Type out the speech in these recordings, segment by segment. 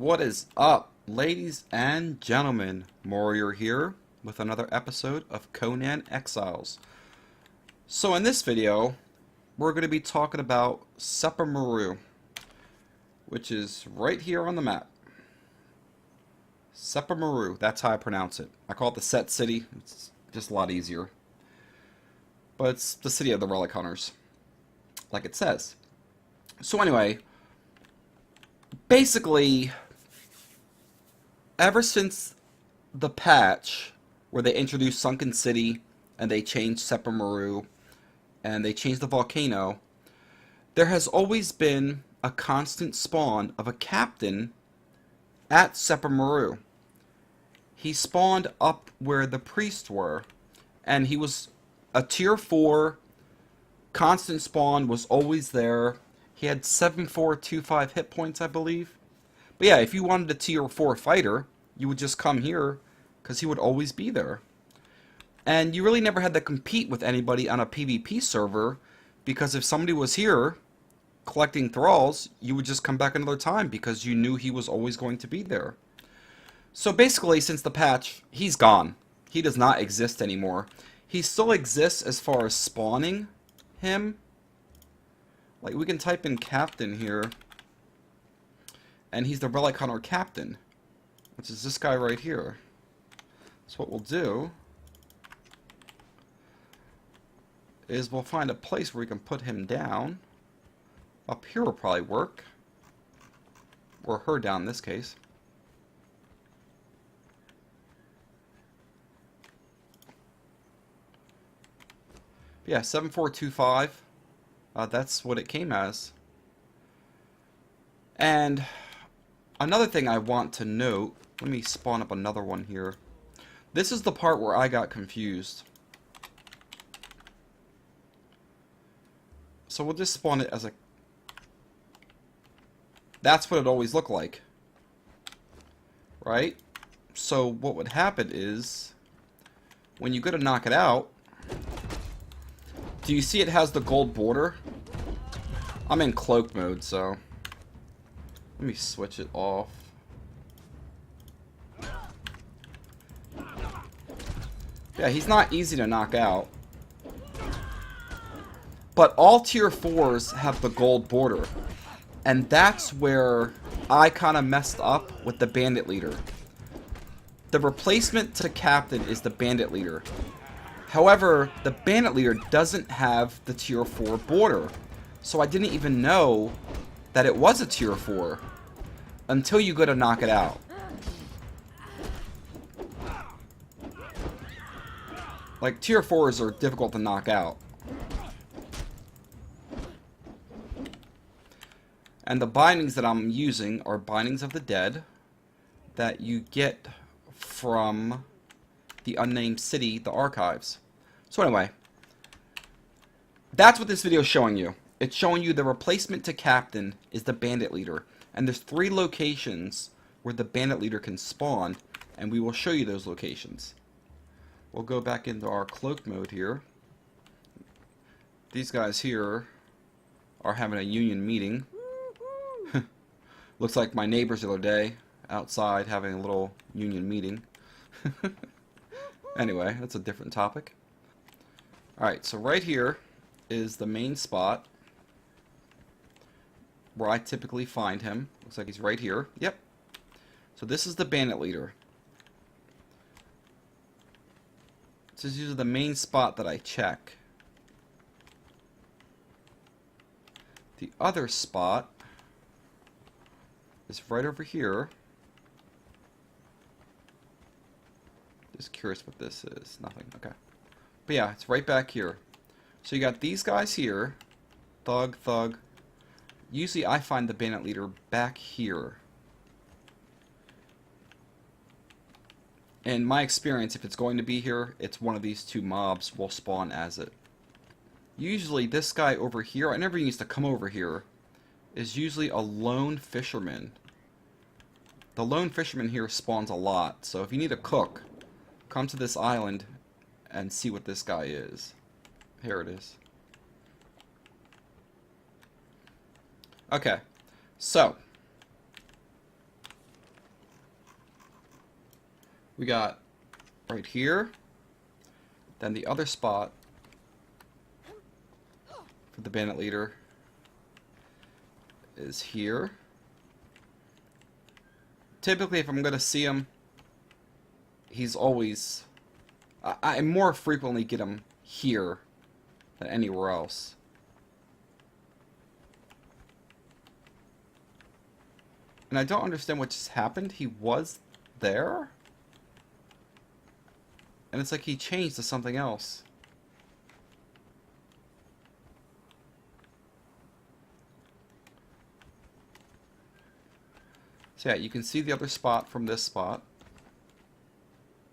What is up, ladies and gentlemen? MoiR here with another episode of Conan Exiles. So in this video, we're going to be talking about Sepermeru, which is right here on the map. Sepermeru, that's how I pronounce it. I call it the Set City. It's just a lot easier. But it's the city of the relic hunters, like it says. So anyway, basically, ever since the patch where they introduced Sunken City and they changed Sepermeru and they changed the volcano, there has always been a constant spawn of a captain at Sepermeru. He spawned up where the priests were, and he was a tier 4 constant spawn, was always there. He had 7425 hit points, I believe. But yeah, if you wanted a tier 4 fighter, you would just come here, because he would always be there. And you really never had to compete with anybody on a PvP server, because if somebody was here collecting thralls, you would just come back another time, because you knew he was always going to be there. So basically, since the patch, he's gone. He does not exist anymore. He still exists as far as spawning him. Like, we can type in captain here, and he's the relic hunter captain, which is this guy right here. So what we'll do is we'll find a place where we can put him down. Up here will probably work, or her down in this case. Yeah, 7425. That's what it came as. And another thing I want to note, let me spawn up another one here. This is the part where I got confused. So we'll just spawn it as a... That's what it always looked like. Right? So what would happen is, when you go to knock it out, do you see it has the gold border? I'm in cloak mode, so let me switch it off. Yeah, he's not easy to knock out. But all tier 4s have the gold border. And that's where I kind of messed up with the Bandit Leader. The replacement to Captain is the Bandit Leader. However, the Bandit Leader doesn't have the tier 4 border. So I didn't even know that it was a tier 4 until you go to knock it out. Like, tier 4s are difficult to knock out. And the bindings that I'm using are Bindings of the Dead that you get from the unnamed city, the archives. So anyway, that's what this video is showing you. It's showing you the replacement to Captain is the Bandit Leader. And there's 3 locations where the Bandit Leader can spawn, and we will show you those locations. We'll go back into our cloak mode here. These guys here are having a union meeting. Looks like my neighbors the other day outside having a little union meeting. Anyway, that's a different topic. Alright, so right here is the main spot where I typically find him. Looks like he's right here. Yep. So this is the Bandit Leader. This is usually the main spot that I check. The other spot is right over here. Just curious what this is. Nothing. Okay. But yeah, it's right back here. So you got these guys here. Thug, thug. Usually I find the Bandit Leader back here. In my experience, if it's going to be here, it's one of these 2 mobs will spawn as it. Usually this guy over here, I never used to come over here, is usually a lone fisherman. The lone fisherman here spawns a lot, so if you need a cook, come to this island and see what this guy is. Here it is. Okay, so We got right here. Then the other spot for the Bandit Leader is here. Typically, if I'm going to see him, he's always... I more frequently get him here than anywhere else. And I don't understand what just happened. He was there? And it's like he changed to something else. So yeah, you can see the other spot from this spot.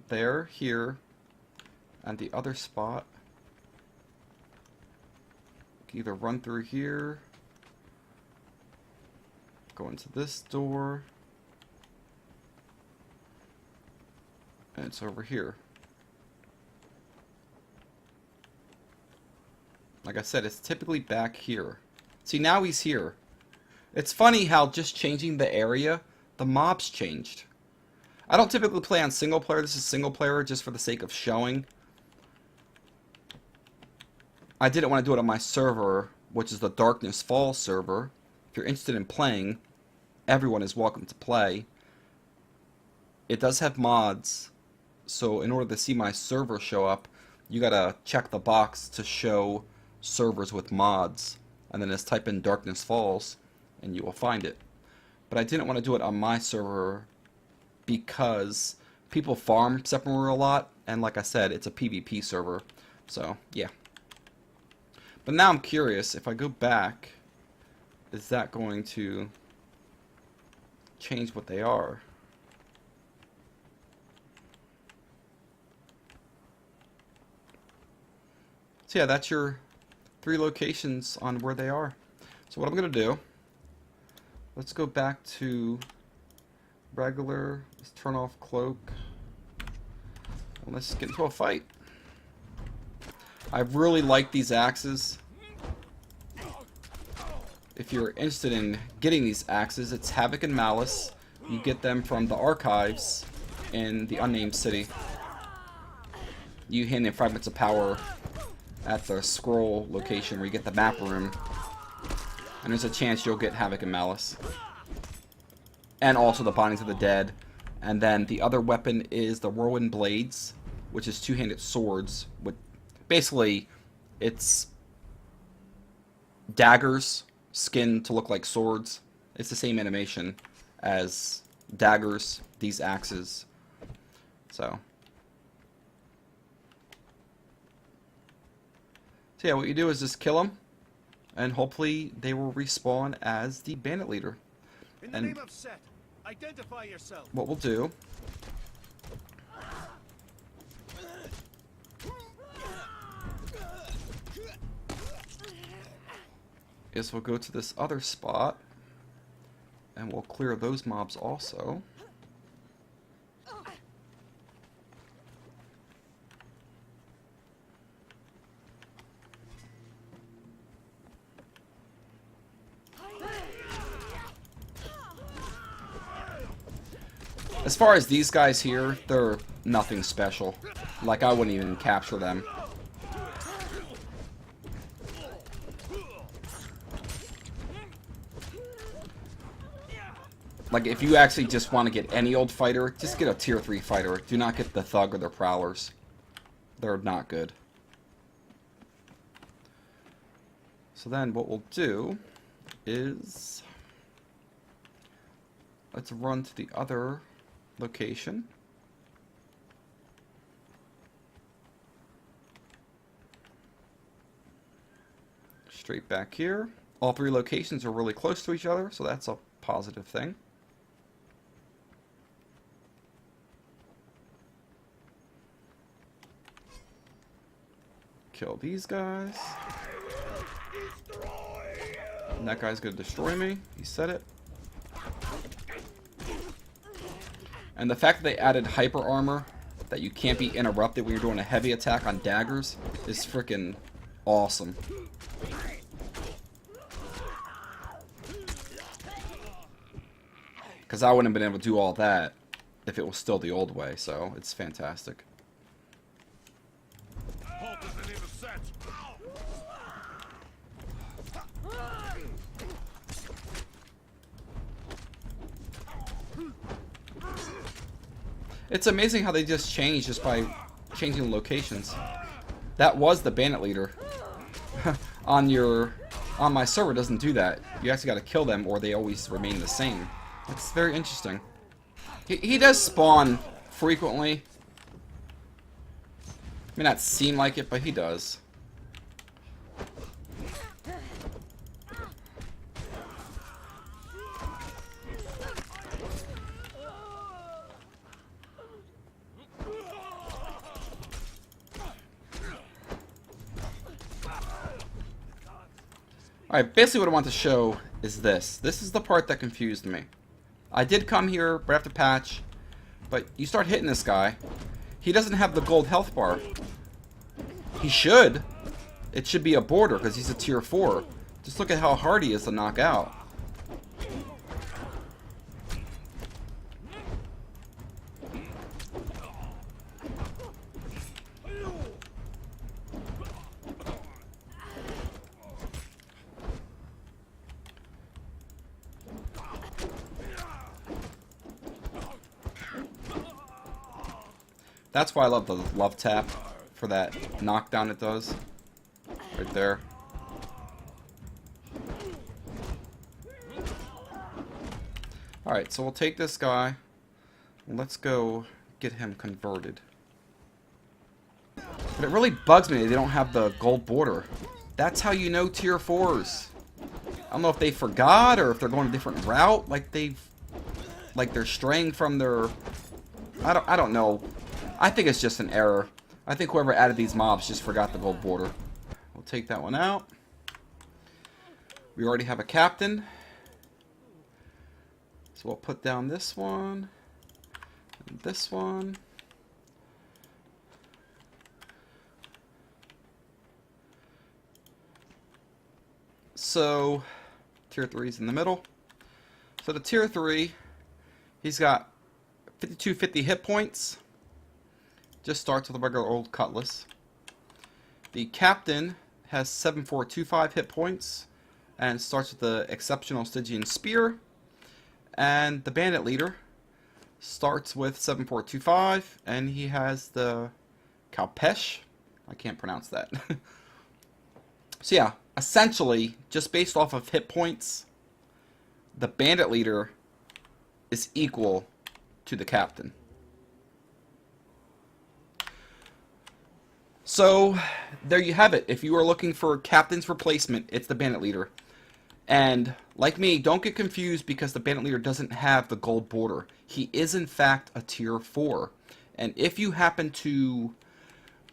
There, here, and the other spot. You can either run through here, go into this door, and it's over here. Like I said, it's typically back here. See, now he's here. It's funny how just changing the area, the mobs changed. I don't typically play on single player. This is single player just for the sake of showing. I didn't want to do it on my server, which is the Darkness Falls server. If you're interested in playing, everyone is welcome to play. It does have mods, so in order to see my server show up, you gotta check the box to show servers with mods, and then just type in Darkness Falls, and you will find it. But I didn't want to do it on my server because people farm Sepermeru a lot, and like I said, it's a PvP server, so yeah. But now I'm curious, if I go back, is that going to change what they are? So yeah, that's your 3 locations on where they are. So what I'm going to do, let's go back to regular, let's turn off cloak, and let's get into a fight. I really like these axes. If you're interested in getting these axes, it's Havoc and Malice. You get them from the archives in the Unnamed City. You hand in Fragments of Power at the scroll location where you get the map room. And there's a chance you'll get Havoc and Malice. And also the Bindings of the Dead. And then the other weapon is the Whirlwind Blades, which is 2-handed swords. With basically, it's daggers skinned to look like swords. It's the same animation as daggers, these axes. So yeah, what you do is just kill them, and hopefully they will respawn as the Bandit Leader. In the name of Set, identify yourself. What we'll do is we'll go to this other spot, and we'll clear those mobs also. As far as these guys here, they're nothing special. Like, I wouldn't even capture them. Like, if you actually just want to get any old fighter, just get a tier 3 fighter. Do not get the Thug or the Prowlers. They're not good. So then what we'll do is let's run to the other location. Straight back here. All 3 locations are really close to each other, so that's a positive thing. Kill these guys. And that guy's gonna destroy me. He said it. And the fact that they added hyper armor, that you can't be interrupted when you're doing a heavy attack on daggers, is freaking awesome. Because I wouldn't have been able to do all that if it was still the old way, so it's fantastic. Halt is the name of set. It's amazing how they just change just by changing the locations. That was the Bandit Leader. On my server, it doesn't do that. You actually got to kill them, or they always remain the same. It's very interesting. He does spawn frequently. May not seem like it, but he does. Alright, basically what I want to show is this. This is the part that confused me. I did come here right after patch, but you start hitting this guy. He doesn't have the gold health bar. He should. It should be a border because he's a tier 4. Just look at how hard he is to knock out. That's why I love the love tap for that knockdown it does. Right there. Alright, so we'll take this guy. Let's go get him converted. But it really bugs me they don't have the gold border. That's how you know tier 4s. I don't know if they forgot or if they're going a different route, like they're straying from their... I don't know. I think it's just an error. I think whoever added these mobs just forgot the gold border. We'll take that one out. We already have a captain. So we'll put down this one. And this one. So, tier 3 is in the middle. So the tier 3, he's got 5250 hit points. Just starts with a regular old cutlass. The captain has 7425 hit points and starts with the exceptional Stygian spear. And the bandit leader starts with 7425 and he has the Kalpesh. I can't pronounce that. So yeah, essentially, just based off of hit points, the bandit leader is equal to the captain. So, there you have it. If you are looking for captain's replacement, it's the bandit leader. And, like me, don't get confused because the bandit leader doesn't have the gold border. He is, in fact, a tier 4. And if you happen to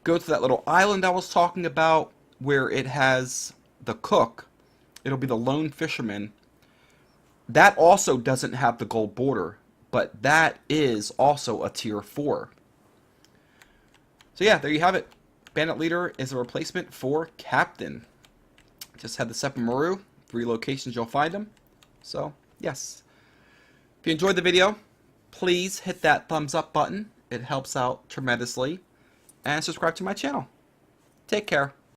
go to that little island I was talking about, where it has the cook, it'll be the lone fisherman. That also doesn't have the gold border, but that is also a tier 4. So yeah, there you have it. Bandit Leader is a replacement for Captain. Just had the Sepermeru. 3 locations you'll find him. So, yes. If you enjoyed the video, please hit that thumbs up button. It helps out tremendously. And subscribe to my channel. Take care.